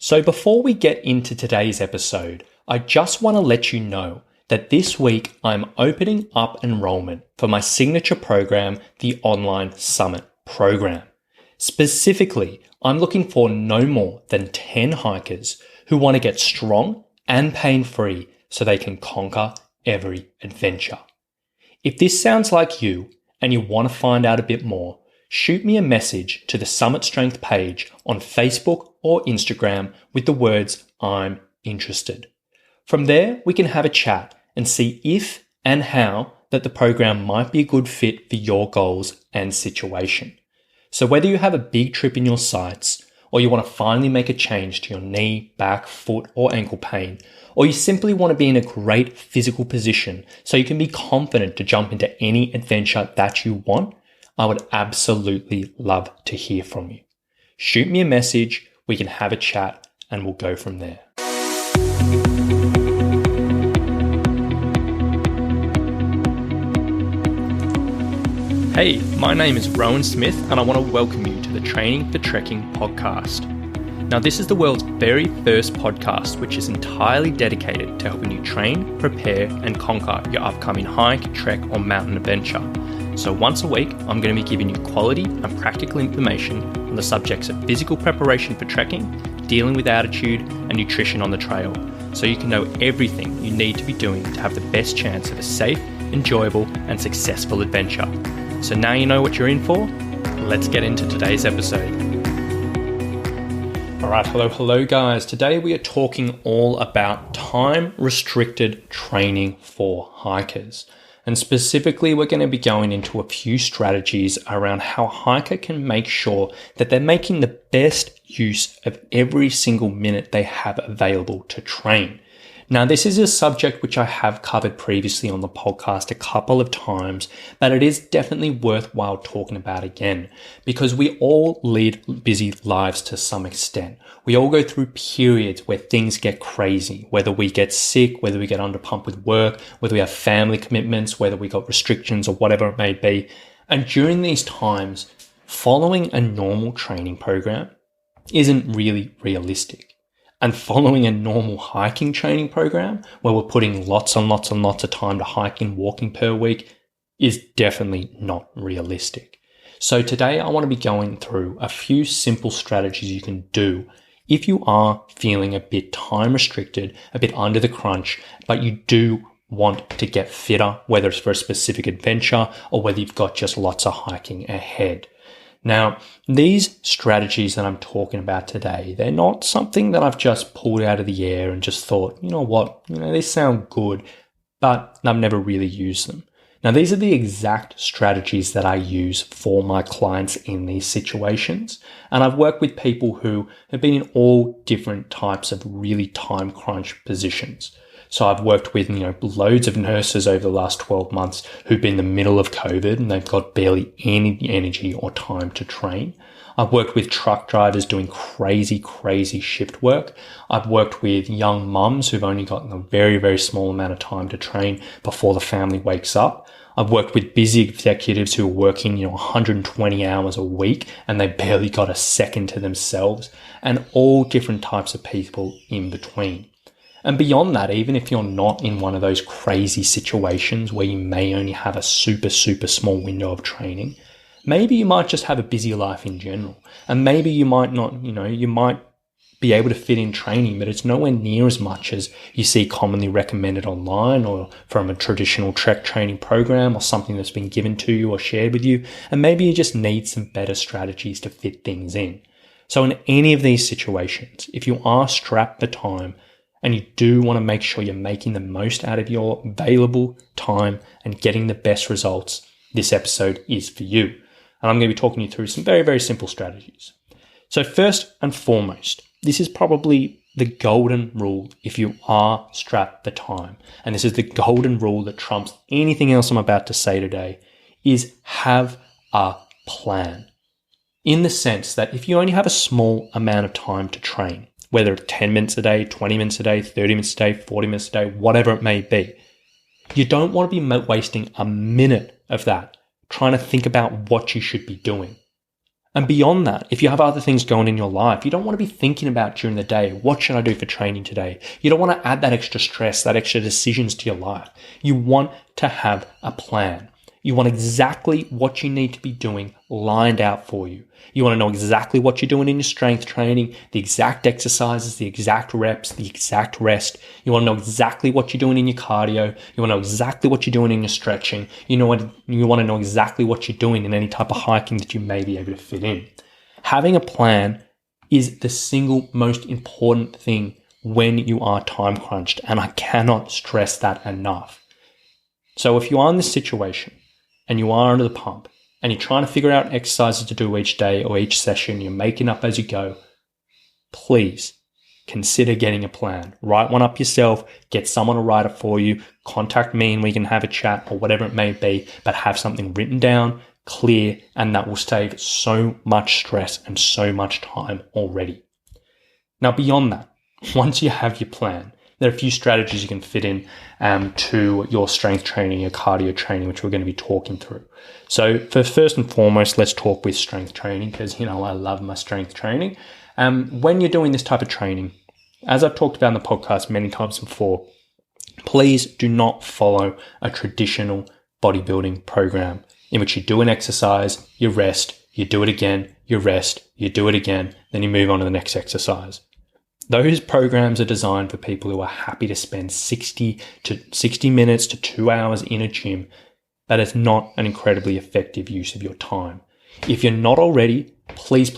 So before we get into today's episode, I just want to let you know that this week I'm opening up enrollment for my signature program, the Online Summit Program. Specifically, I'm looking for no more than 10 hikers who want to get strong and pain-free so they can conquer every adventure. If this sounds like you and you want to find out a bit more, shoot me a message to the Summit Strength page on Facebook or Instagram with the words, "I'm interested." From there, we can have a chat and see if and how that the program might be a good fit for your goals and situation. So whether you have a big trip in your sights, or you want to finally make a change to your knee, back, foot, or ankle pain, or you simply want to be in a great physical position so you can be confident to jump into any adventure that you want, I would absolutely love to hear from you. Shoot me a message, we can have a chat, and we'll go from there. Hey, my name is Rowan Smith, and I want to welcome you to the Training for Trekking podcast. Now, this is the world's very first podcast which is entirely dedicated to helping you train, prepare, and conquer your upcoming hike, trek, or mountain adventure. So once a week, I'm going to be giving you quality and practical information on the subjects of physical preparation for trekking, dealing with altitude, and nutrition on the trail, so you can know everything you need to be doing to have the best chance of a safe, enjoyable, and successful adventure. So now you know what you're in for. Let's get into today's episode. All right, hello guys. Today we are talking all about time-restricted training for hikers. And specifically, we're going to be going into a few strategies around how a hiker can make sure that they're making the best use of every single minute they have available to train. Now, this is a subject which I have covered previously on the podcast a couple of times, but it is definitely worthwhile talking about again because we all lead busy lives to some extent. We all go through periods where things get crazy, whether we get sick, whether we get underpumped with work, whether we have family commitments, whether we got restrictions or whatever it may be. And during these times, following a normal training program isn't really realistic. And following a normal hiking training program where we're putting lots and lots of time to hiking and walking per week is definitely not realistic. So today I want to be going through a few simple strategies you can do if you are feeling a bit time restricted, a bit under the crunch, but you do want to get fitter, whether it's for a specific adventure or whether you've got just lots of hiking ahead. Now, these strategies that I'm talking about today, they're not something that I've just pulled out of the air and just thought, you know what, they sound good, but I've never really used them. Now, these are the exact strategies that I use for my clients in these situations. And I've worked with people who have been in all different types of really time crunch positions. So I've worked with, loads of nurses over the last 12 months who've been in the middle of COVID and they've got barely any energy or time to train. I've worked with truck drivers doing crazy shift work. I've worked with young mums who've only got a very, very small amount of time to train before the family wakes up. I've worked with busy executives who are working, 120 hours a week and they barely got a second to themselves, and all different types of people in between. And beyond that, even if you're not in one of those crazy situations where you may only have a super small window of training, maybe you might just have a busy life in general. And maybe you might not, you might be able to fit in training, but it's nowhere near as much as you see commonly recommended online or from a traditional trek training program or something that's been given to you or shared with you. And maybe you just need some better strategies to fit things in. So in any of these situations, if you are strapped for time, and you do want to make sure you're making the most out of your available time and getting the best results, this episode is for you. And I'm going to be talking you through some very, very simple strategies. So first and foremost, this is probably the golden rule if you are strapped for time. And this is the golden rule that trumps anything else I'm about to say today, is have a plan. In the sense that if you only have a small amount of time to train, whether it's 10 minutes a day, 20 minutes a day, 30 minutes a day, 40 minutes a day, whatever it may be, you don't want to be wasting a minute of that trying to think about what you should be doing. And beyond that, if you have other things going in your life, you don't want to be thinking about during the day, what should I do for training today? You don't want to add that extra stress, that extra decisions to your life. You want to have a plan. You want exactly what you need to be doing lined out for you. You want to know exactly what you're doing in your strength training, the exact exercises, the exact reps, the exact rest. You want to know exactly what you're doing in your cardio. You want to know exactly what you're doing in your stretching. You want to know exactly what you're doing in any type of hiking that you may be able to fit in. Having a plan is the single most important thing when you are time crunched, and I cannot stress that enough. So if you are in this situation, and you are under the pump, and you're trying to figure out exercises to do each day or each session, you're making up as you go, please consider getting a plan. Write one up yourself, get someone to write it for you, contact me and we can have a chat or whatever it may be, but have something written down, clear, and that will save so much stress and so much time already. Now, beyond that, once you have your plan, there are a few strategies you can fit in to your strength training, your cardio training, which we're going to be talking through. So first and foremost, let's talk with strength training because, I love my strength training. When you're doing this type of training, as I've talked about in the podcast many times before, please do not follow a traditional bodybuilding program in which you do an exercise, you rest, you do it again, you rest, you do it again, then you move on to the next exercise. Those programs are designed for people who are happy to spend 60 minutes to 2 hours in a gym. That is not an incredibly effective use of your time. If you're not already, please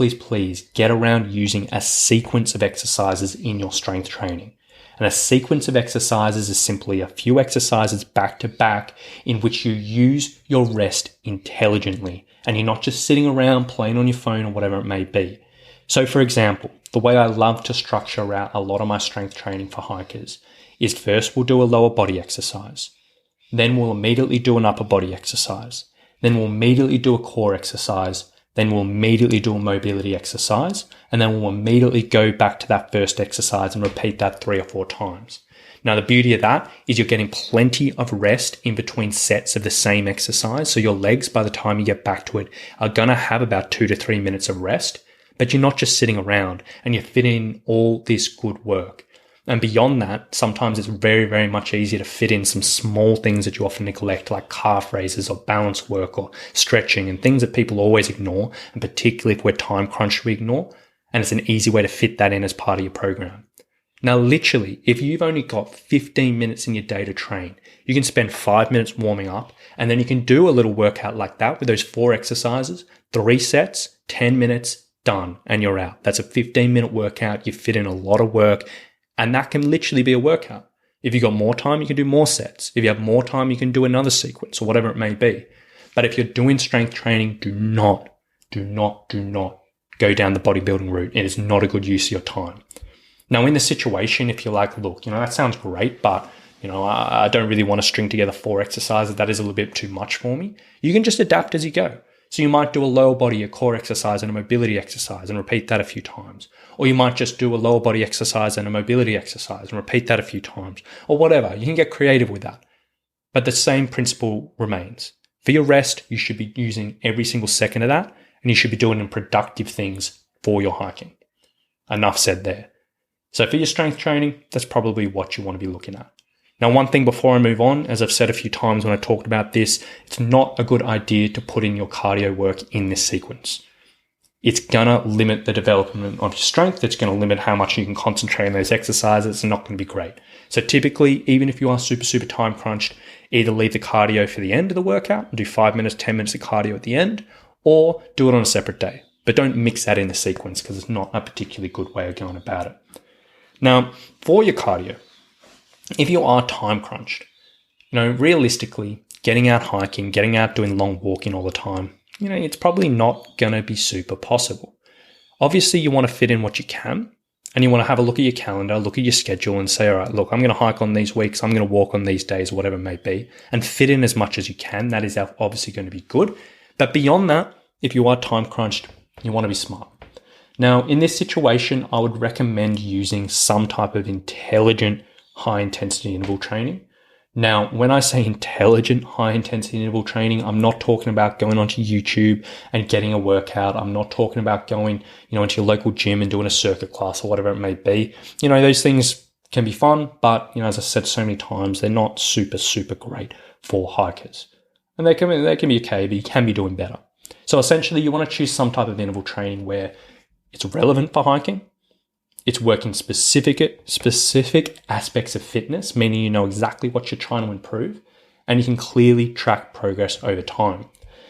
get around using a sequence of exercises in your strength training. And a sequence of exercises is simply a few exercises back to back in which you use your rest intelligently. And you're not just sitting around playing on your phone or whatever it may be. So for example, the way I love to structure out a lot of my strength training for hikers is first we'll do a lower body exercise. Then we'll immediately do an upper body exercise. Then we'll immediately do a core exercise. Then we'll immediately do a mobility exercise. And then we'll immediately go back to that first exercise and repeat that 3 or 4 times. Now, the beauty of that is you're getting plenty of rest in between sets of the same exercise. So your legs, by the time you get back to it, are going to have about 2 to 3 minutes of rest. But you're not just sitting around and you're fitting in all this good work. And beyond that, sometimes it's very, very much easier to fit in some small things that you often neglect, like calf raises or balance work or stretching and things that people always ignore. And particularly if we're time crunched, we ignore. And it's an easy way to fit that in as part of your program. Now, literally, if you've only got 15 minutes in your day to train, you can spend 5 minutes warming up and then you can do a little workout like that with those 4 exercises, 3 sets, 10 minutes, done, and you're out. That's a 15-minute workout. You fit in a lot of work, and that can literally be a workout. If you've got more time, you can do more sets. If you have more time, you can do another sequence or whatever it may be. But if you're doing strength training, do not go down the bodybuilding route. It is not a good use of your time. Now, in the situation, if you're like, look, that sounds great, but I don't really want to string together 4 exercises. That is a little bit too much for me. You can just adapt as you go. So you might do a lower body, a core exercise and a mobility exercise and repeat that a few times. Or you might just do a lower body exercise and a mobility exercise and repeat that a few times or whatever. You can get creative with that. But the same principle remains. For your rest, you should be using every single second of that and you should be doing productive things for your hiking. Enough said there. So for your strength training, that's probably what you want to be looking at. Now, one thing before I move on, as I've said a few times when I talked about this, it's not a good idea to put in your cardio work in this sequence. It's going to limit the development of your strength. It's going to limit how much you can concentrate on those exercises. It's not going to be great. So typically, even if you are super time crunched, either leave the cardio for the end of the workout and do 5 minutes, 10 minutes of cardio at the end, or do it on a separate day. But don't mix that in the sequence because it's not a particularly good way of going about it. Now, for your cardio, if you are time crunched, realistically, getting out hiking, getting out doing long walking all the time, it's probably not going to be super possible. Obviously, you want to fit in what you can and you want to have a look at your calendar, look at your schedule and say, all right, look, I'm going to hike on these weeks, I'm going to walk on these days, whatever it may be, and fit in as much as you can. That is obviously going to be good. But beyond that, if you are time crunched, you want to be smart. Now, in this situation, I would recommend using some type of intelligent high intensity interval training. Now, when I say intelligent high intensity interval training, I'm not talking about going onto YouTube and getting a workout. I'm not talking about going, into your local gym and doing a circuit class or whatever it may be. Those things can be fun, but, as I said so many times, they're not super, super great for hikers. And they can be okay, but you can be doing better. So essentially, you want to choose some type of interval training where it's relevant for hiking. It's working specific aspects of fitness, meaning you know exactly what you're trying to improve, and you can clearly track progress over time.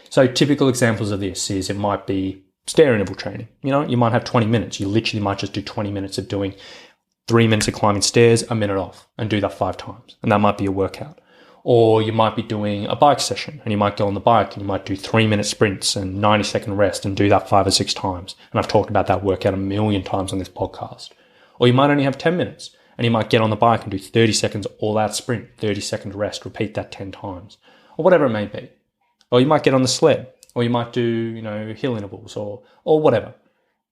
So typical examples of this is it might be stair interval training. You might have 20 minutes. You literally might just do 20 minutes of doing 3 minutes of climbing stairs, a minute off, and do that 5 times. And that might be a workout. Or you might be doing a bike session and you might go on the bike and you might do 3-minute sprints and 90-second rest and do that 5 or 6 times. And I've talked about that workout a million times on this podcast. Or you might only have 10 minutes and you might get on the bike and do 30 seconds all out sprint, 30-second rest, repeat that 10 times, or whatever it may be. Or you might get on the sled, or you might do, hill intervals or whatever.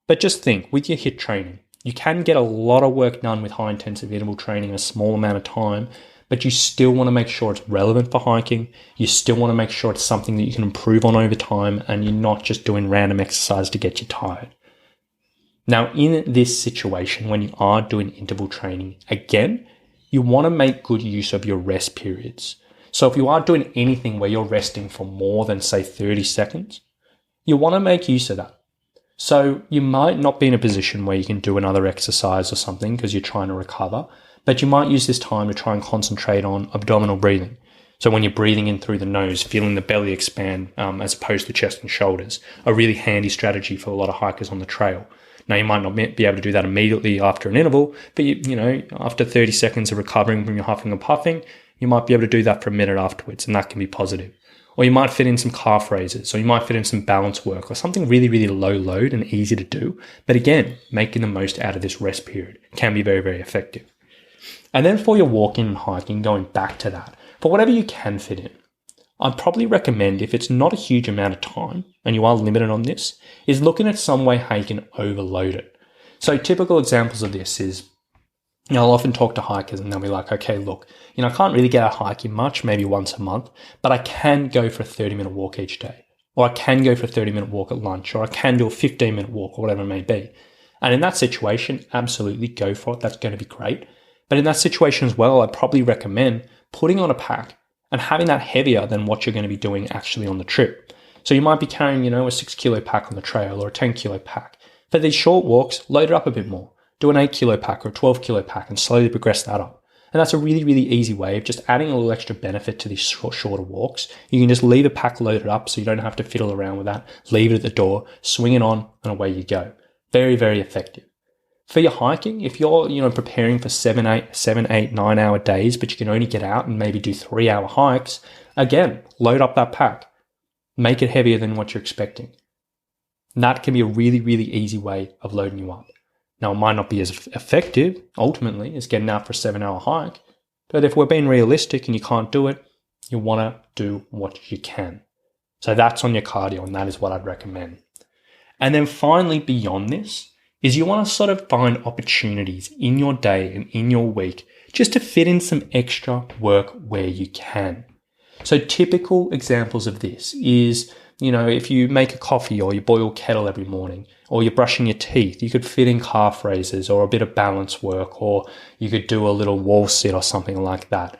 But just think, with your HIIT training, you can get a lot of work done with high intensive interval training in a small amount of time, but you still want to make sure it's relevant for hiking. You still want to make sure it's something that you can improve on over time and you're not just doing random exercise to get you tired. Now, in this situation, when you are doing interval training, again, you want to make good use of your rest periods. So if you are doing anything where you're resting for more than, say, 30 seconds, you want to make use of that. So you might not be in a position where you can do another exercise or something because you're trying to recover, but you might use this time to try and concentrate on abdominal breathing. So when you're breathing in through the nose, feeling the belly expand as opposed to chest and shoulders, a really handy strategy for a lot of hikers on the trail. Now, you might not be able to do that immediately after an interval, but after 30 seconds of recovering from your huffing and puffing, you might be able to do that for a minute afterwards, and that can be positive. Or you might fit in some calf raises, or you might fit in some balance work, or something really, really low load and easy to do. But again, making the most out of this rest period can be very, very effective. And then for your walking and hiking, going back to that, for whatever you can fit in, I'd probably recommend, if it's not a huge amount of time and you are limited on this, is looking at some way how you can overload it. So typical examples of this is, I'll often talk to hikers and they'll be like, okay, look, I can't really get out hiking much, maybe once a month, but I can go for a 30-minute walk each day, or I can go for a 30-minute walk at lunch, or I can do a 15-minute walk, or whatever it may be. And in that situation, absolutely go for it. That's going to be great. But in that situation as well, I'd probably recommend putting on a pack and having that heavier than what you're going to be doing actually on the trip. So you might be carrying, a 6-kilo pack on the trail or a 10-kilo pack. For these short walks, load it up a bit more. Do an 8-kilo pack or a 12-kilo pack and slowly progress that up. And that's a really, really easy way of just adding a little extra benefit to these shorter walks. You can just leave a pack loaded up so you don't have to fiddle around with that. Leave it at the door, swing it on, and away you go. Very, very effective. For your hiking, if you're, preparing for 7, 8, 9 hour days, but you can only get out and maybe do 3-hour hikes, again, load up that pack. Make it heavier than what you're expecting. And that can be a really, really easy way of loading you up. Now, it might not be as effective, ultimately, as getting out for a 7-hour hike, but if we're being realistic and you can't do it, you want to do what you can. So that's on your cardio, and that is what I'd recommend. And then finally, beyond this, is you want to sort of find opportunities in your day and in your week just to fit in some extra work where you can. So typical examples of this is, if you make a coffee or you boil kettle every morning, or you're brushing your teeth, you could fit in calf raises or a bit of balance work, or you could do a little wall sit or something like that.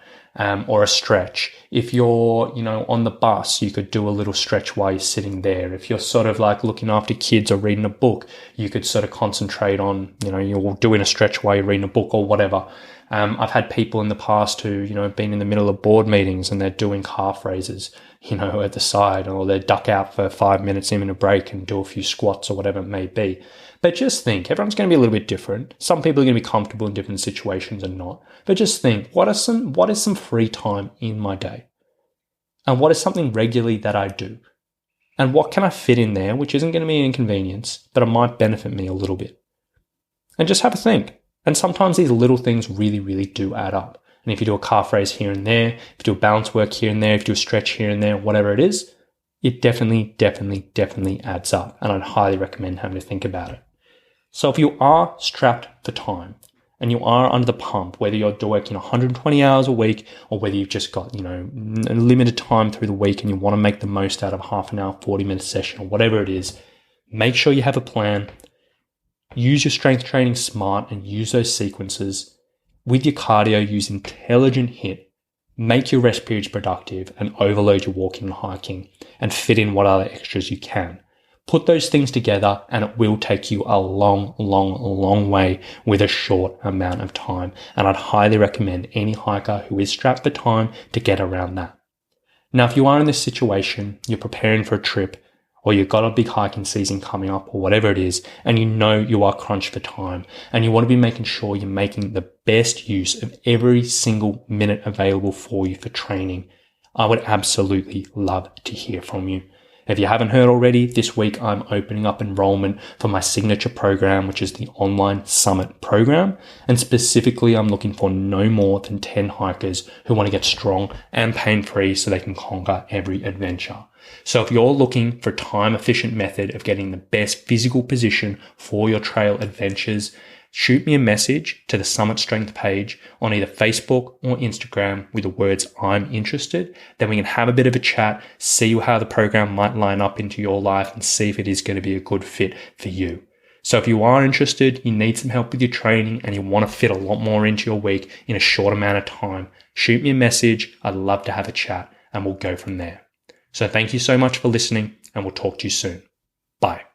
Or a stretch. If you're, on the bus, you could do a little stretch while you're sitting there. If you're sort of like looking after kids or reading a book, you could sort of concentrate on, you're doing a stretch while you're reading a book or whatever. I've had people in the past who, have been in the middle of board meetings and they're doing calf raises, at the side, or they duck out for 5 minutes in a break and do a few squats or whatever it may be. But just think, everyone's going to be a little bit different. Some people are going to be comfortable in different situations and not. But just think, what is some free time in my day? And what is something regularly that I do? And what can I fit in there, which isn't going to be an inconvenience, but it might benefit me a little bit? And just have a think. And sometimes these little things really, really do add up. And if you do a calf raise here and there, if you do a balance work here and there, if you do a stretch here and there, whatever it is, it definitely adds up. And I'd highly recommend having to think about it. So if you are strapped for time and you are under the pump, whether you're working 120 hours a week or whether you've just got, a limited time through the week and you want to make the most out of half an hour, 40-minute session or whatever it is, make sure you have a plan. Use your strength training smart and use those sequences. With your cardio, use intelligent HIIT. Make your rest periods productive and overload your walking and hiking and fit in what other extras you can. Put those things together and it will take you a long, long, long way with a short amount of time. And I'd highly recommend any hiker who is strapped for time to get around that. Now, if you are in this situation, you're preparing for a trip or you've got a big hiking season coming up or whatever it is, and you know you are crunched for time and you want to be making sure you're making the best use of every single minute available for you for training, I would absolutely love to hear from you. If you haven't heard already, this week I'm opening up enrollment for my signature program, which is the online summit program. And specifically, I'm looking for no more than 10 hikers who want to get strong and pain-free so they can conquer every adventure. So if you're looking for a time-efficient method of getting the best physical position for your trail adventures, shoot me a message to the Summit Strength page on either Facebook or Instagram with the words "I'm interested." Then we can have a bit of a chat, see how the program might line up into your life and see if it is going to be a good fit for you. So if you are interested, you need some help with your training and you want to fit a lot more into your week in a short amount of time, shoot me a message. I'd love to have a chat and we'll go from there. So thank you so much for listening and we'll talk to you soon. Bye.